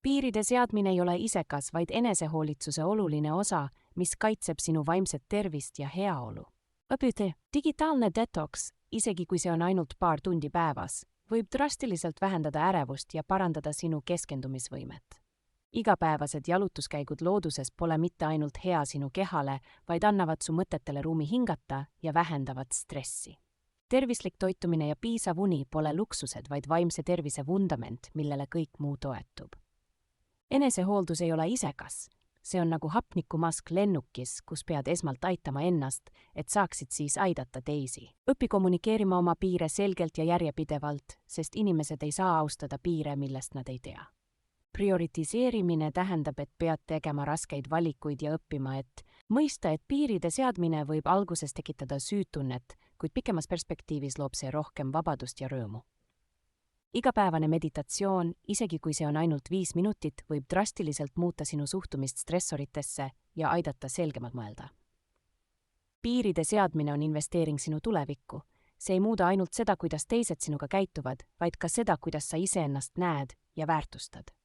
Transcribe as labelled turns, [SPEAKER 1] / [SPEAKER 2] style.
[SPEAKER 1] Piiride seadmine ei ole isekas, vaid enesehoolitsuse oluline osa, mis kaitseb sinu vaimset tervist ja heaolu. õpite, digitaalne detoks, isegi kui see on ainult paar tundi päevas, võib drastiliselt vähendada ärevust ja parandada sinu keskendumisvõimet. Igapäevased jalutuskäigud looduses pole mitte ainult hea sinu kehale, vaid annavad su mõtetele ruumi hingata ja vähendavad stressi. Tervislik toitumine ja piisav uni pole luksused, vaid vaimse tervise vundament, millele kõik muu toetub. Enesehooldus ei ole isekas. See on nagu hapnikumask lennukis, kus pead esmalt aitama ennast, et saaksid siis aidata teisi. Õpi kommunikeerima oma piire selgelt ja järjepidevalt, sest inimesed ei saa austada piire, millest nad ei tea. Prioritiseerimine tähendab, et pead tegema raskeid valikuid ja õppima, et mõista, et piiride seadmine võib alguses tekitada süütunnet, kuid pikemas perspektiivis loob see rohkem vabadust ja rõõmu. Igapäevane meditatsioon, isegi kui see on ainult 5 minutit, võib drastiliselt muuta sinu suhtumist stressoritesse ja aidata selgemalt mõelda. Piiride seadmine on investeering sinu tulevikku. See ei muuda ainult seda, kuidas teised sinuga käituvad, vaid ka seda, kuidas sa iseennast näed ja väärtustad.